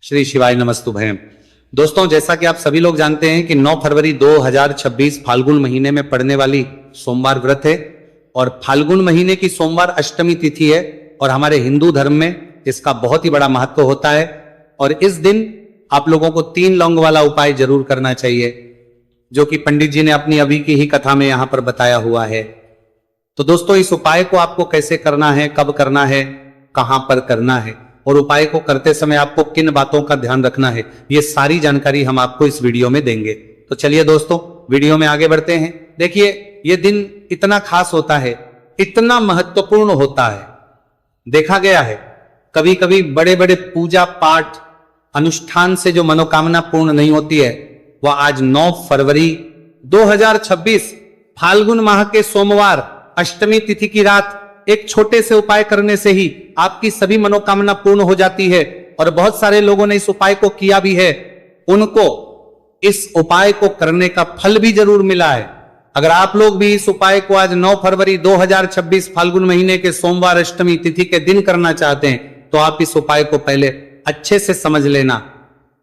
श्री शिवाय नमस्तुभयम। दोस्तों, जैसा कि आप सभी लोग जानते हैं कि 9 फरवरी 2026 फाल्गुन महीने में पड़ने वाली सोमवार व्रत है और फाल्गुन महीने की सोमवार अष्टमी तिथि है और हमारे हिंदू धर्म में इसका बहुत ही बड़ा महत्व होता है। और इस दिन आप लोगों को 3 लौंग वाला उपाय जरूर करना चाहिए, जो कि पंडित जी ने अपनी अभी की ही कथा में यहां पर बताया हुआ है। तो दोस्तों, इस उपाय को आपको कैसे करना है, कब करना है, कहां पर करना है और उपाय को करते समय आपको किन बातों का ध्यान रखना है, ये सारी जानकारी हम आपको इस वीडियो में देंगे। तो चलिए दोस्तों, वीडियो में आगे बढ़ते हैं। देखिए, ये दिन इतना खास होता है, इतना महत्वपूर्ण होता है। देखा गया है कभी कभी बड़े बड़े पूजा पाठ अनुष्ठान से जो मनोकामना पूर्ण नहीं होती है, वह आज 9 फरवरी 2026 फाल्गुन माह के सोमवार अष्टमी तिथि की रात एक छोटे से उपाय करने से ही आपकी सभी मनोकामना पूर्ण हो जाती है। और बहुत सारे लोगों ने इस उपाय को किया भी है, उनको इस उपाय को करने का फल भी जरूर मिला है। अगर आप लोग भी इस उपाय को आज 9 फरवरी 2026 फाल्गुन महीने के सोमवार अष्टमी तिथि के दिन करना चाहते हैं, तो आप इस उपाय को पहले अच्छे से समझ लेना,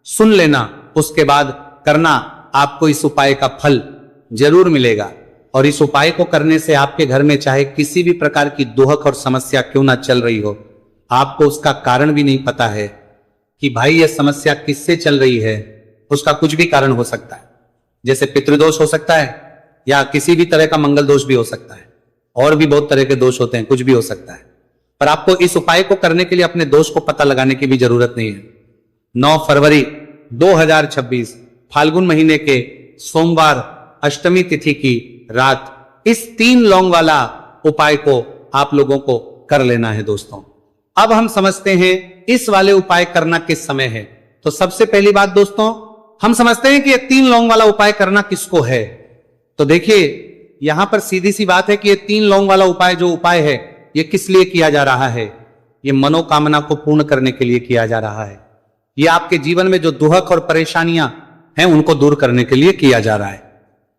सुन लेना, उसके बाद करना। आपको इस उपाय का फल जरूर मिलेगा। और इस उपाय को करने से आपके घर में चाहे किसी भी प्रकार की दुहक और समस्या क्यों ना चल रही हो, आपको उसका कारण भी नहीं पता है कि भाई यह समस्या किससे चल रही है, उसका कुछ भी कारण हो सकता है। जैसे पितृदोष हो सकता है या किसी भी तरह का मंगल दोष भी हो सकता है, और भी बहुत तरह के दोष होते हैं, कुछ भी हो सकता है। पर आपको इस उपाय को करने के लिए अपने दोष को पता लगाने की भी जरूरत नहीं है। 9 फरवरी 2026 फाल्गुन महीने के सोमवार अष्टमी तिथि की रात इस 3 लौंग वाला उपाय को आप लोगों को कर लेना है। दोस्तों, अब हम समझते हैं इस वाले उपाय करना किस समय है। तो सबसे पहली बात दोस्तों, हम समझते हैं कि ये 3 लौंग वाला उपाय करना किसको है। तो देखिए, यहां पर सीधी सी बात है कि ये 3 लौंग वाला उपाय जो उपाय है, ये किस लिए किया जा रहा है। ये मनोकामना को पूर्ण करने के लिए किया जा रहा है। ये आपके जीवन में जो दुहक और परेशानियां हैं, उनको दूर करने के लिए किया जा रहा है।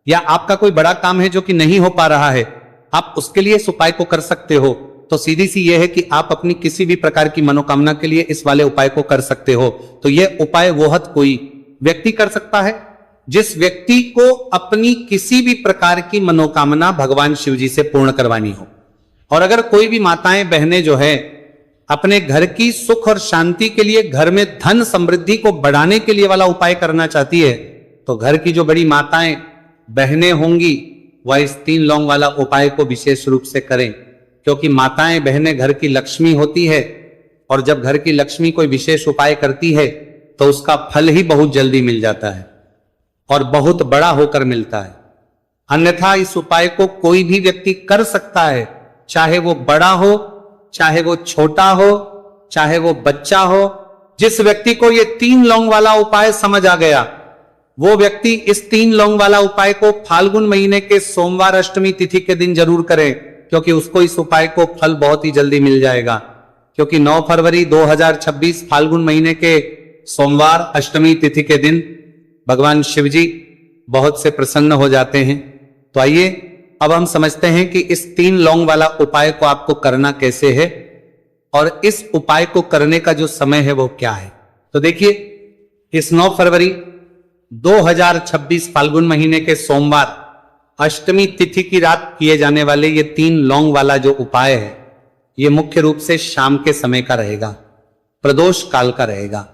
या आपका कोई बड़ा काम है जो कि नहीं हो पा रहा है, आप उसके लिए इस उपाय को कर सकते हो। तो सीधी सी यह है कि आप अपनी किसी भी प्रकार की मनोकामना के लिए इस वाले उपाय को कर सकते हो। तो यह उपाय वोहत कोई व्यक्ति कर सकता है जिस व्यक्ति को अपनी किसी भी प्रकार की मनोकामना भगवान शिव जी से पूर्ण करवानी हो। और अगर कोई भी माताएं बहनें जो है अपने घर की सुख और शांति के लिए, घर में धन समृद्धि को बढ़ाने के लिए वाला उपाय करना चाहती है, तो घर की जो बड़ी माताएं बहनें होंगी वह इस 3 लौंग वाला उपाय को विशेष रूप से करें। क्योंकि माताएं बहनें घर की लक्ष्मी होती है, और जब घर की लक्ष्मी कोई विशेष उपाय करती है तो उसका फल ही बहुत जल्दी मिल जाता है और बहुत बड़ा होकर मिलता है। अन्यथा इस उपाय को कोई भी व्यक्ति कर सकता है, चाहे वो बड़ा हो, चाहे वो छोटा हो, चाहे वो बच्चा हो। जिस व्यक्ति को ये 3 लौंग वाला उपाय समझ आ गया, वो व्यक्ति इस 3 लौंग वाला उपाय को फाल्गुन महीने के सोमवार अष्टमी तिथि के दिन जरूर करे, क्योंकि उसको इस उपाय को फल बहुत ही जल्दी मिल जाएगा। क्योंकि 9 फरवरी 2026 फाल्गुन महीने के सोमवार अष्टमी तिथि के दिन भगवान शिव जी बहुत से प्रसन्न हो जाते हैं। तो आइए अब हम समझते हैं कि इस 3 लौंग वाला उपाय को आपको करना कैसे है और इस उपाय को करने का जो समय है वो क्या है। तो देखिए, इस 9 फरवरी 2026 फाल्गुन महीने के सोमवार अष्टमी तिथि की रात किए जाने वाले ये 3 लौंग वाला जो उपाय है, ये मुख्य रूप से शाम के समय का रहेगा, प्रदोष काल का रहेगा।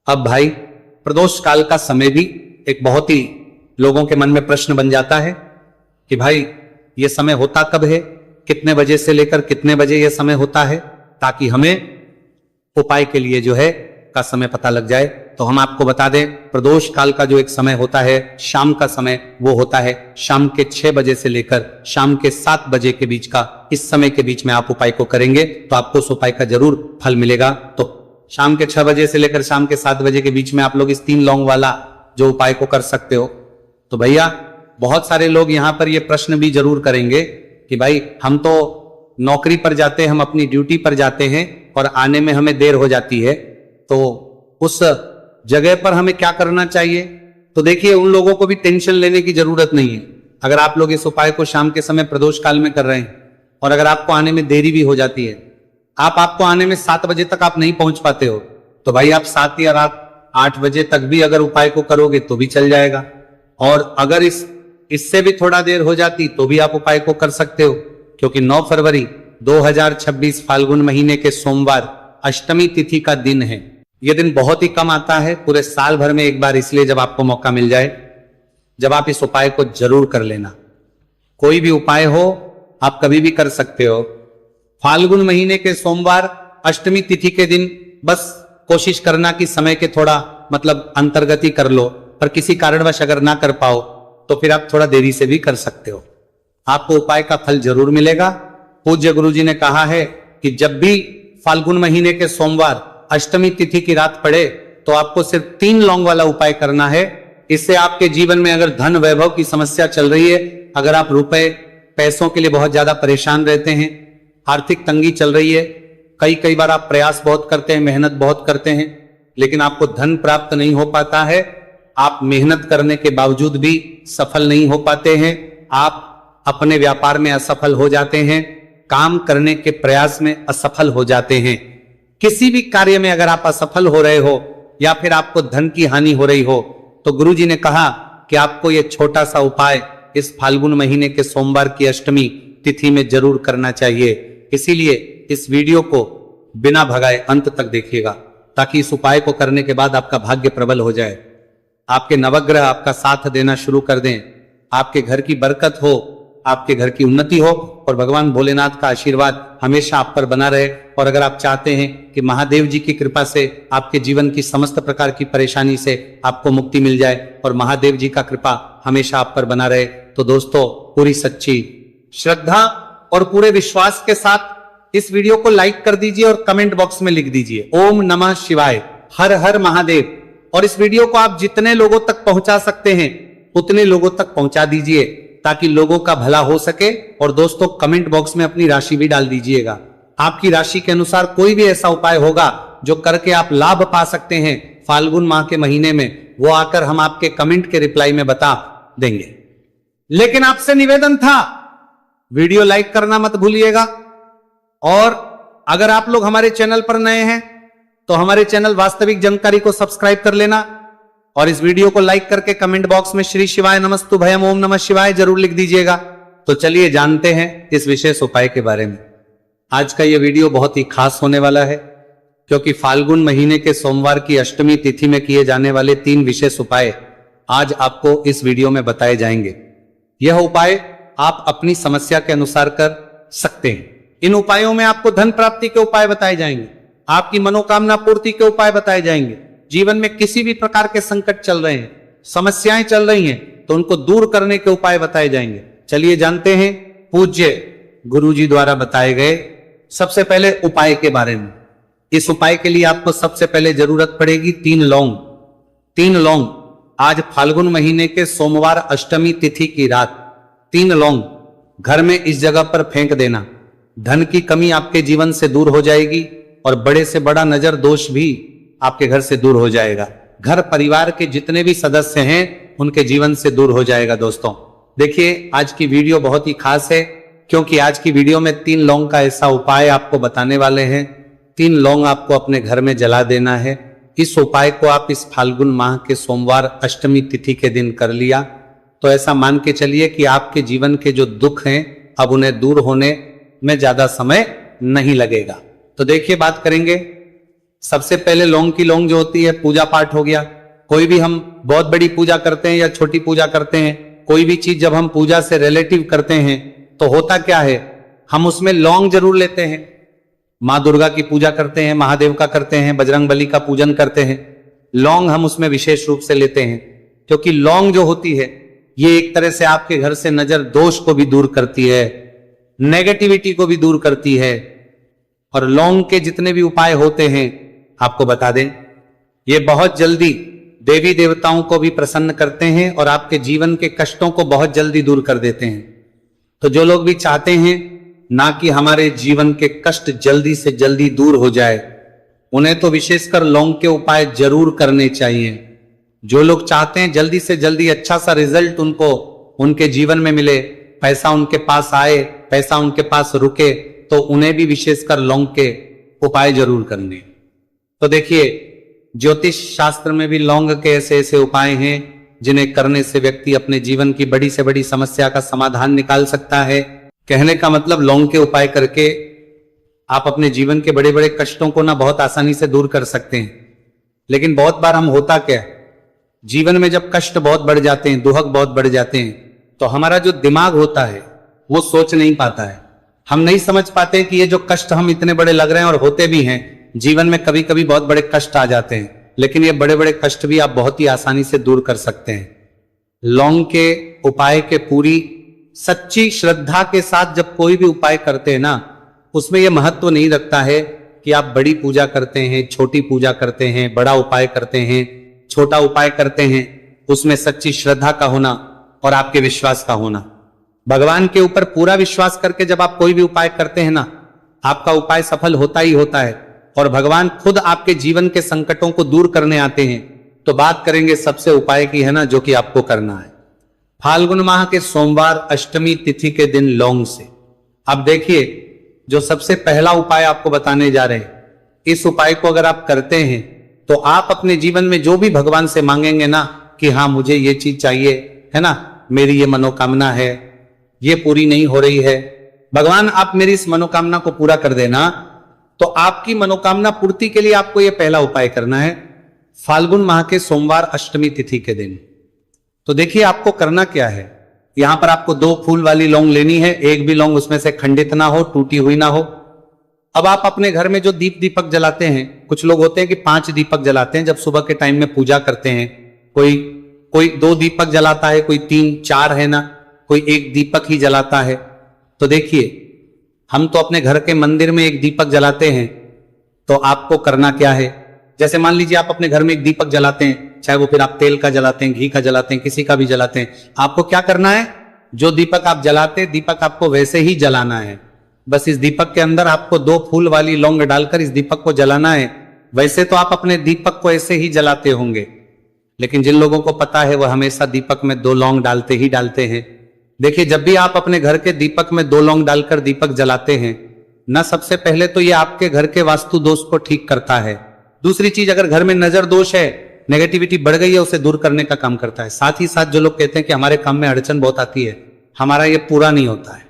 अब भाई, प्रदोष काल का समय भी एक बहुत ही लोगों के मन में प्रश्न बन जाता है कि भाई ये समय होता कब है, कितने बजे से लेकर कितने बजे यह समय होता है, ताकि हमें उपाय के लिए जो है का समय पता लग जाए। तो हम आपको बता दें, प्रदोष काल का जो एक समय होता है, शाम का समय, वो होता है शाम के 6 बजे से लेकर शाम के 7 बजे के बीच का। इस समय के बीच में आप उपाय को करेंगे तो आपको उस उपाय का जरूर फल मिलेगा। तो शाम के 6 बजे से लेकर शाम के 7 बजे के बीच में आप लोग इस 3 लौंग वाला जो उपाय को कर सकते हो। तो भैया, बहुत सारे लोग यहां पर ये प्रश्न भी जरूर करेंगे कि भाई हम तो नौकरी पर जाते हैं, हम अपनी ड्यूटी पर जाते हैं और आने में हमें देर हो जाती है, तो उस जगह पर हमें क्या करना चाहिए। तो देखिए, उन लोगों को भी टेंशन लेने की जरूरत नहीं है। अगर आप लोग इस उपाय को शाम के समय प्रदोष काल में कर रहे हैं और अगर आपको आने में देरी भी हो जाती है, आपको आने में 7 बजे तक आप नहीं पहुंच पाते हो, तो भाई आप 7 या रात 8 बजे तक भी अगर उपाय को करोगे तो भी चल जाएगा। और अगर इससे भी थोड़ा देर हो जाती तो भी आप उपाय को कर सकते हो, क्योंकि 9 फरवरी 2026 फाल्गुन महीने के सोमवार अष्टमी तिथि का दिन है। यह दिन बहुत ही कम आता है, पूरे साल भर में एक बार, इसलिए जब आपको मौका मिल जाए, जब आप इस उपाय को जरूर कर लेना। कोई भी उपाय हो आप कभी भी कर सकते हो। फाल्गुन महीने के सोमवार अष्टमी तिथि के दिन बस कोशिश करना कि समय के थोड़ा अंतर्गति कर लो, पर किसी कारणवश अगर ना कर पाओ तो फिर आप थोड़ा देरी से भी कर सकते हो। आपको उपाय का फल जरूर मिलेगा। पूज्य गुरुजी ने कहा है कि जब भी फाल्गुन महीने के सोमवार अष्टमी तिथि की रात पड़े तो आपको सिर्फ 3 लौंग वाला उपाय करना है। इससे आपके जीवन में अगर धन वैभव की समस्या चल रही है, अगर आप रुपए पैसों के लिए बहुत ज्यादा परेशान रहते हैं, आर्थिक तंगी चल रही है, कई बार आप प्रयास बहुत करते हैं, मेहनत बहुत करते हैं, लेकिन आपको धन प्राप्त नहीं हो पाता है, आप मेहनत करने के बावजूद भी सफल नहीं हो पाते हैं, आप अपने व्यापार में असफल हो जाते हैं, काम करने के प्रयास में असफल हो जाते हैं, किसी भी कार्य में अगर आप असफल हो रहे हो या फिर आपको धन की हानि हो रही हो, तो गुरुजी ने कहा कि आपको यह छोटा सा उपाय इस फाल्गुन महीने के सोमवार की अष्टमी तिथि में जरूर करना चाहिए। इसीलिए इस वीडियो को बिना भगाए अंत तक देखिएगा, ताकि इस उपाय को करने के बाद आपका भाग्य प्रबल हो जाए, आपके नवग्रह आपका साथ देना शुरू कर दें, आपके घर की बरकत हो, आपके घर की उन्नति हो और भगवान भोलेनाथ का आशीर्वाद हमेशा आप पर बना रहे। और अगर आप चाहते हैं कि महादेव जी की कृपा से आपके जीवन की समस्त प्रकार की परेशानी से आपको मुक्ति मिल जाए और महादेव जी का कृपा हमेशा आप पर बना रहे, तो दोस्तों पूरी सच्ची श्रद्धा और पूरे विश्वास के साथ इस वीडियो को लाइक कर दीजिए और कमेंट बॉक्स में लिख दीजिए ओम नमः शिवाय, हर हर महादेव। और इस वीडियो को आप जितने लोगों तक पहुंचा सकते हैं उतने लोगों तक पहुंचा दीजिए, ताकि लोगों का भला हो सके। और दोस्तों कमेंट बॉक्स में अपनी राशि भी डाल दीजिएगा। आपकी राशि के अनुसार कोई भी ऐसा उपाय होगा जो करके आप लाभ पा सकते हैं फाल्गुन माह के महीने में, वो आकर हम आपके कमेंट के रिप्लाई में बता देंगे। लेकिन आपसे निवेदन था, वीडियो लाइक करना मत भूलिएगा। और अगर आप लोग हमारे चैनल पर नए हैं तो हमारे चैनल वास्तविक जानकारी को सब्सक्राइब कर लेना और इस वीडियो को लाइक करके कमेंट बॉक्स में श्री शिवाय नमस्तु भयम ओम नमः शिवाय जरूर लिख दीजिएगा। तो चलिए जानते हैं इस विशेष उपाय के बारे में। आज का यह वीडियो बहुत ही खास होने वाला है, क्योंकि फाल्गुन महीने के सोमवार की अष्टमी तिथि में किए जाने वाले 3 विशेष उपाय आज आपको इस वीडियो में बताए जाएंगे। यह उपाय आप अपनी समस्या के अनुसार कर सकते हैं। इन उपायों में आपको धन प्राप्ति के उपाय बताए जाएंगे, आपकी मनोकामना पूर्ति के उपाय बताए जाएंगे। जीवन में किसी भी प्रकार के संकट चल रहे हैं, समस्याएं चल रही हैं, तो उनको दूर करने के उपाय बताए जाएंगे। चलिए जानते हैं पूज्य गुरुजी द्वारा बताए गए सबसे पहले उपाय के बारे में। इस उपाय के लिए आपको सबसे पहले जरूरत पड़ेगी 3 लौंग। 3 लौंग आज फाल्गुन महीने के सोमवार अष्टमी तिथि की रात 3 लौंग घर में इस जगह पर फेंक देना। धन की कमी आपके जीवन से दूर हो जाएगी और बड़े से बड़ा नजर दोष भी आपके घर से दूर हो जाएगा। घर परिवार के जितने भी सदस्य हैं उनके जीवन से दूर हो जाएगा। दोस्तों देखिए आज की वीडियो बहुत ही खास है, क्योंकि आज की वीडियो में 3 लौंग का ऐसा उपाय आपको बताने वाले हैं। 3 लौंग आपको अपने घर में जला देना है। इस उपाय को आप इस फाल्गुन माह के सोमवार अष्टमी तिथि के दिन कर लिया तो ऐसा मान के चलिए कि आपके जीवन के जो दुख हैं अब उन्हें दूर होने में ज्यादा समय नहीं लगेगा। तो देखिए बात करेंगे। सबसे पहले लौंग की लौंग जो होती है, पूजा पाठ हो गया। कोई भी हम बहुत बड़ी पूजा करते हैं या छोटी पूजा करते हैं, कोई भी चीज जब हम पूजा से रिलेटिव करते हैं तो होता क्या है, हम उसमें लौंग जरूर लेते हैं। माँ दुर्गा की पूजा करते हैं, महादेव का करते हैं, बजरंग बली का पूजन करते हैं, लौंग हम उसमें विशेष रूप से लेते हैं, क्योंकि लौंग जो होती है ये एक तरह से आपके घर से नजर दोष को भी दूर करती है, नेगेटिविटी को भी दूर करती है। और लौंग के जितने भी उपाय होते हैं आपको बता दें, ये बहुत जल्दी देवी देवताओं को भी प्रसन्न करते हैं और आपके जीवन के कष्टों को बहुत जल्दी दूर कर देते हैं। तो जो लोग भी चाहते हैं ना कि हमारे जीवन के कष्ट जल्दी से जल्दी दूर हो जाए, उन्हें तो विशेषकर लौंग के उपाय जरूर करने चाहिए। जो लोग चाहते हैं जल्दी से जल्दी अच्छा सा रिजल्ट उनको उनके जीवन में मिले, पैसा उनके पास आए, पैसा उनके पास रुके, तो उन्हें भी विशेषकर लौंग के उपाय जरूर करने। तो देखिए ज्योतिष शास्त्र में भी लौंग के ऐसे ऐसे उपाय हैं जिन्हें करने से व्यक्ति अपने जीवन की बड़ी से बड़ी समस्या का समाधान निकाल सकता है। कहने का मतलब लौंग के उपाय करके आप अपने जीवन के बड़े बड़े कष्टों को ना बहुत आसानी से दूर कर सकते हैं। लेकिन बहुत बार हम होता क्या है, जीवन में जब कष्ट बहुत बढ़ जाते हैं, दुहक बहुत बढ़ जाते हैं, तो हमारा जो दिमाग होता है वो सोच नहीं पाता है। हम नहीं समझ पाते कि ये जो कष्ट हम इतने बड़े लग रहे हैं, और होते भी हैं जीवन में, कभी कभी बहुत बड़े कष्ट आ जाते हैं, लेकिन ये बड़े बड़े कष्ट भी आप बहुत ही आसानी से दूर कर सकते हैं। लौंग के उपाय के पूरी सच्ची श्रद्धा के साथ जब कोई भी उपाय करते हैं ना, उसमें यह महत्व नहीं रखता है कि आप बड़ी पूजा करते हैं, छोटी पूजा करते हैं, बड़ा उपाय करते हैं, छोटा उपाय करते हैं। उसमें सच्ची श्रद्धा का होना और आपके विश्वास का होना। भगवान के ऊपर पूरा विश्वास करके जब आप कोई भी उपाय करते हैं ना, आपका उपाय सफल होता ही होता है, और भगवान खुद आपके जीवन के संकटों को दूर करने आते हैं। तो बात करेंगे सबसे उपाय की, है ना, जो कि आपको करना है फाल्गुन माह के सोमवार अष्टमी तिथि के दिन लौंग से। अब देखिए, जो सबसे पहला उपाय आपको बताने जा रहे हैं, इस उपाय को अगर आप करते हैं तो आप अपने जीवन में जो भी भगवान से मांगेंगे ना कि हाँ मुझे ये चीज चाहिए, है ना, मेरी ये मनोकामना है, ये पूरी नहीं हो रही है, भगवान आप मेरी इस मनोकामना को पूरा कर देना। तो आपकी मनोकामना पूर्ति के लिए आपको यह पहला उपाय करना है फाल्गुन माह के सोमवार अष्टमी तिथि के दिन। तो देखिए आपको करना क्या है, यहां पर आपको 2 फूल वाली लौंग लेनी है, एक भी लौंग उसमें से खंडित ना हो, टूटी हुई ना हो। अब आप अपने घर में जो दीपक जलाते हैं, कुछ लोग होते हैं कि 5 दीपक जलाते हैं जब सुबह के टाइम में पूजा करते हैं, कोई 2 दीपक जलाता है, कोई 3 4 है ना, कोई 1 दीपक ही जलाता है। तो देखिए, हम तो अपने घर के मंदिर में 1 दीपक जलाते हैं। तो आपको करना क्या है, जैसे मान लीजिए आप अपने घर में 1 दीपक जलाते हैं, चाहे वो फिर आप तेल का जलाते हैं, घी का जलाते हैं, किसी का भी जलाते हैं, आपको क्या करना है, जो दीपक आप जलाते हैं, दीपक आपको वैसे ही जलाना है। बस इस दीपक के अंदर आपको 2 फूल वाली लौंग डालकर इस दीपक को जलाना है। वैसे तो आप अपने दीपक को ऐसे ही जलाते होंगे, लेकिन जिन लोगों को पता है वह हमेशा दीपक में 2 लौंग डालते ही डालते हैं। देखिए, जब भी आप अपने घर के दीपक में 2 लौंग डालकर दीपक जलाते हैं ना, सबसे पहले तो ये आपके घर के वास्तु दोष को ठीक करता है। दूसरी चीज, अगर घर में नजर दोष है, नेगेटिविटी बढ़ गई है, उसे दूर करने का काम करता है। साथ ही साथ जो लोग कहते हैं कि हमारे काम में अड़चन बहुत आती है, हमारा ये पूरा नहीं होता है,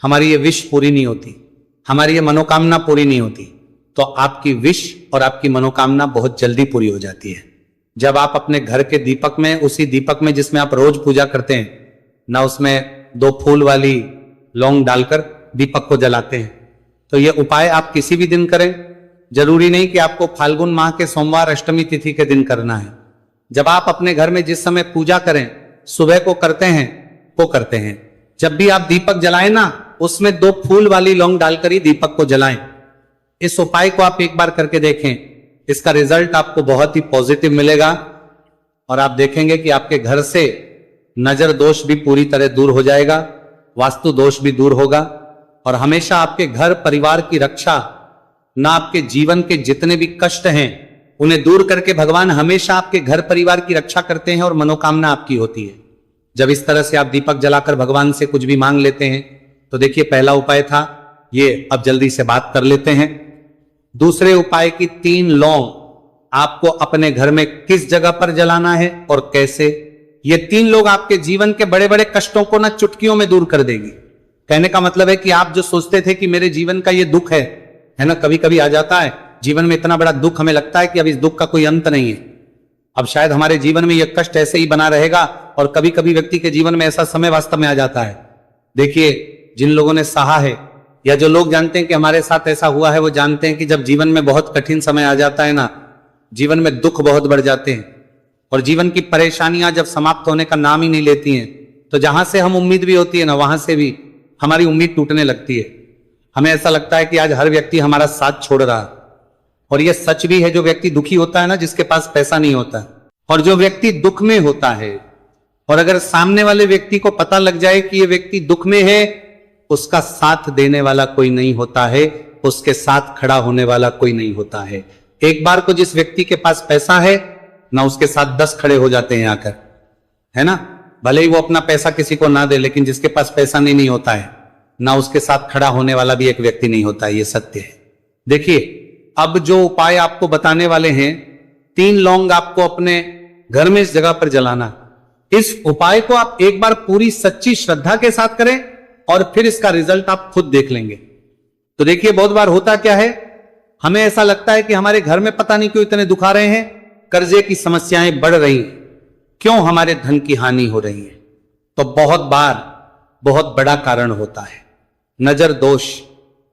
हमारी ये विश पूरी नहीं होती, हमारी ये मनोकामना पूरी नहीं होती, तो आपकी विश और आपकी मनोकामना बहुत जल्दी पूरी हो जाती है जब आप अपने घर के दीपक में, उसी दीपक में जिसमें आप रोज पूजा करते हैं ना, उसमें 2 फूल वाली लौंग डालकर दीपक को जलाते हैं। तो यह उपाय आप किसी भी दिन करें, जरूरी नहीं कि आपको फाल्गुन माह के सोमवार अष्टमी तिथि के दिन करना है। जब आप अपने घर में जिस समय पूजा करें, सुबह को करते हैं, वो करते हैं। जब भी आप दीपक जलाएं ना, उसमें 2 फूल वाली लौंग डालकर ही दीपक को जलाएं। इस उपाय को आप एक बार करके देखें, इसका रिजल्ट आपको बहुत ही पॉजिटिव मिलेगा, और आप देखेंगे कि आपके घर से नजर दोष भी पूरी तरह दूर हो जाएगा, वास्तु दोष भी दूर होगा, और हमेशा आपके घर परिवार की रक्षा, ना आपके जीवन के जितने भी कष्ट हैं उन्हें दूर करके भगवान हमेशा आपके घर परिवार की रक्षा करते हैं और मनोकामना आपकी होती है। जब इस तरह से आप दीपक जलाकर भगवान से कुछ भी मांग लेते हैं, तो देखिए पहला उपाय था ये। अब जल्दी से बात कर लेते हैं दूसरे उपाय की। 3 लौंग आपको अपने घर में किस जगह पर जलाना है और कैसे। ये 3 लोग आपके जीवन के बड़े बड़े कष्टों को ना चुटकियों में दूर कर देगी। कहने का मतलब है कि आप जो सोचते थे कि मेरे जीवन का ये दुख है ना, कभी कभी आ जाता है जीवन में इतना बड़ा दुख, हमें लगता है कि अब इस दुख का कोई अंत नहीं है, अब शायद हमारे जीवन में यह कष्ट ऐसे ही बना रहेगा। और कभी कभी व्यक्ति के जीवन में ऐसा समय वास्तव में आ जाता है। देखिए, जिन लोगों ने सहा है या जो लोग जानते हैं कि हमारे साथ ऐसा हुआ है, वो जानते हैं कि जब जीवन में बहुत कठिन समय आ जाता है ना, जीवन में दुख बहुत बढ़ जाते हैं और जीवन की परेशानियां जब समाप्त होने का नाम ही नहीं लेती हैं, तो जहां से हम उम्मीद भी होती है ना, वहां से भी हमारी उम्मीद टूटने लगती है। हमें ऐसा लगता है कि आज हर व्यक्ति हमारा साथ छोड़ रहा है। और यह सच भी है, जो व्यक्ति दुखी होता है ना, जिसके पास पैसा नहीं होता, और जो व्यक्ति दुख में होता है, और अगर सामने वाले व्यक्ति को पता लग जाए कि यह व्यक्ति दुख में है, उसका साथ देने वाला कोई नहीं होता है, उसके साथ खड़ा होने वाला कोई नहीं होता है। एक बार को जिस व्यक्ति के पास पैसा है ना, उसके साथ 10 खड़े हो जाते हैं आकर, है ना। भले ही वो अपना पैसा किसी को ना दे, लेकिन जिसके पास पैसा नहीं होता है ना, उसके साथ खड़ा होने वाला भी एक व्यक्ति नहीं होता है। ये सत्य है। देखिए, अब जो उपाय आपको बताने वाले हैं 3 लौंग आपको अपने घर में इस जगह पर जलाना है। इस उपाय को आप एक बार पूरी सच्ची श्रद्धा के साथ करें और फिर इसका रिजल्ट आप खुद देख लेंगे। तो देखिए, बहुत बार होता क्या है, हमें ऐसा लगता है कि हमारे घर में पता नहीं क्यों इतने दुख आ रहे हैं, कर्जे की समस्याएं बढ़ रही हैं, क्यों हमारे धन की हानि हो रही है। तो बहुत बार बहुत बड़ा कारण होता है नजर दोष।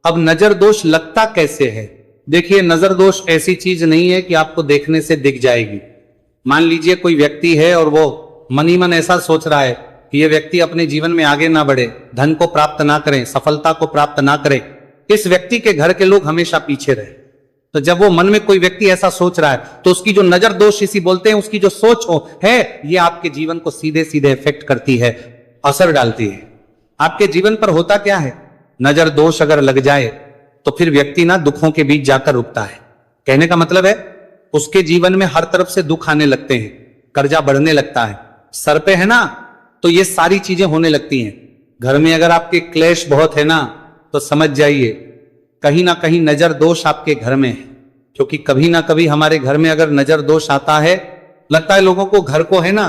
अब नजर दोष लगता कैसे है? देखिए, नजर दोष ऐसी चीज नहीं है कि आपको देखने से दिख जाएगी। मान लीजिए कोई व्यक्ति है और वो मन ही मन ऐसा सोच रहा है कि ये व्यक्ति अपने जीवन में आगे ना बढ़े, धन को प्राप्त ना करें, सफलता को प्राप्त ना करे, इस व्यक्ति के घर के लोग हमेशा पीछे रहे। तो जब वो मन में कोई व्यक्ति ऐसा सोच रहा है तो उसकी जो नजर दोष इसी बोलते हैं, उसकी जो सोच है, ये आपके जीवन को सीधे सीधे इफेक्ट करती है, असर डालती है। आपके जीवन पर होता क्या है, नजर दोष अगर लग जाए तो फिर व्यक्ति ना दुखों के बीच जाकर रुकता है। कहने का मतलब है, उसके जीवन में हर तरफ से दुख आने लगते हैं, कर्जा बढ़ने लगता है, सर पे है ना, तो ये सारी चीजें होने लगती हैं। घर में अगर आपके क्लेश बहुत है ना, तो समझ जाइए कहीं ना कहीं नजर दोष आपके घर में है। क्योंकि कभी ना कभी हमारे घर में अगर नजर दोष आता है, लगता है लोगों को घर को है ना,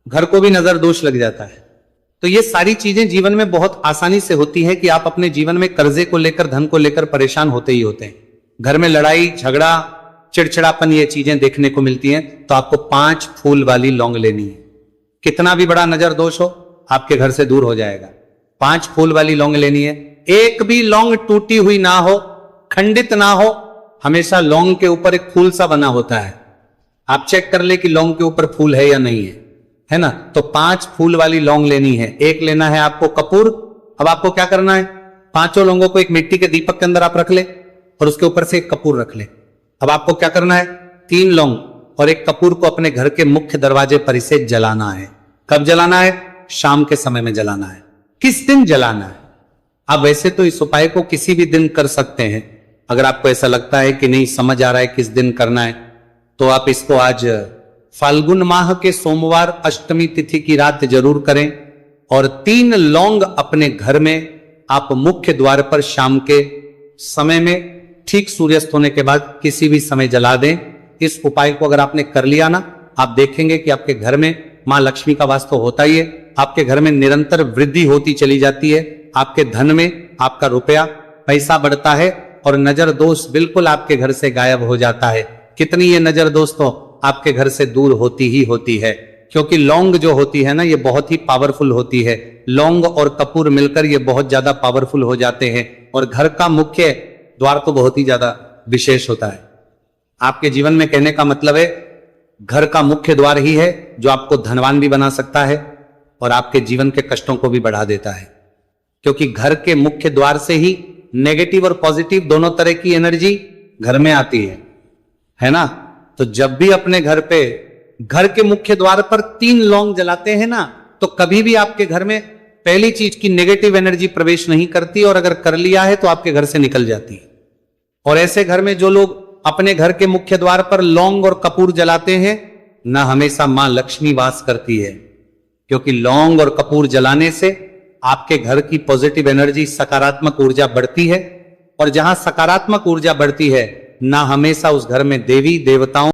घर को भी नजर दोष लग जाता है। तो ये सारी चीजें जीवन में बहुत आसानी से होती है कि आप अपने जीवन में कर्जे को लेकर, धन को लेकर परेशान होते ही होते हैं। घर में लड़ाई झगड़ा, चिड़चिड़ापन, ये चीजें देखने को मिलती हैं। तो आपको 5 फूल वाली लौंग लेनी है। कितना भी बड़ा नजर दोष हो, आपके घर से दूर हो जाएगा। 5 फूल वाली लौंग लेनी है। एक भी लौंग टूटी हुई ना हो, खंडित ना हो, हमेशा लौंग के ऊपर एक फूल सा बना होता है। आप चेक कर ले कि लौंग के ऊपर फूल है या नहीं है ना। तो 5 फूल वाली लौंग लेनी है। एक लेना है आपको कपूर। अब आपको क्या करना है, 5 लौंगों को एक मिट्टी के दीपक के अंदर आप रख ले और उसके ऊपर से एक कपूर रख ले। अब आपको क्या करना है, 3 लौंग और एक कपूर को अपने घर के मुख्य दरवाजे पर इसे जलाना है। कब जलाना है? शाम के समय में जलाना है। किस दिन जलाना है? आप वैसे तो इस उपाय को किसी भी दिन कर सकते हैं। अगर आपको ऐसा लगता है कि नहीं समझ आ रहा है किस दिन करना है, तो आप इसको आज फाल्गुन माह के सोमवार अष्टमी तिथि की रात जरूर करें। और 3 लौंग अपने घर में आप मुख्य द्वार पर शाम के समय में, ठीक सूर्यास्त होने के बाद किसी भी समय जला दें। इस उपाय को अगर आपने कर लिया ना, आप देखेंगे कि आपके घर में मां लक्ष्मी का वास तो होता ही है, आपके घर में निरंतर वृद्धि होती चली जाती है। आपके धन में आपका रुपया पैसा बढ़ता है और नजर दोष बिल्कुल आपके घर से गायब हो जाता है। कितनी ये नजर दोष तो आपके घर से दूर होती ही होती है। क्योंकि लौंग जो होती है ना, ये बहुत ही पावरफुल होती है। लौंग और कपूर मिलकर ये बहुत ज्यादा पावरफुल हो जाते हैं और घर का मुख्य द्वार तो बहुत ही ज्यादा विशेष होता है। आपके जीवन में कहने का मतलब है, घर का मुख्य द्वार ही है जो आपको धनवान भी बना सकता है और आपके जीवन के कष्टों को भी बढ़ा देता है। क्योंकि घर के मुख्य द्वार से ही नेगेटिव और पॉजिटिव दोनों तरह की एनर्जी घर में आती है ना। तो जब भी अपने घर पे, घर के मुख्य द्वार पर 3 लौंग जलाते हैं ना, तो कभी भी आपके घर में पहली चीज की नेगेटिव एनर्जी प्रवेश नहीं करती, और अगर कर लिया है तो आपके घर से निकल जाती है। और ऐसे घर में जो लोग अपने घर के मुख्य द्वार पर लौंग और कपूर जलाते हैं ना, हमेशा मां लक्ष्मी वास करती है। क्योंकि लौंग और कपूर जलाने से आपके घर की पॉजिटिव एनर्जी, सकारात्मक ऊर्जा बढ़ती है। और जहां सकारात्मक ऊर्जा बढ़ती है ना, हमेशा उस घर में देवी देवताओं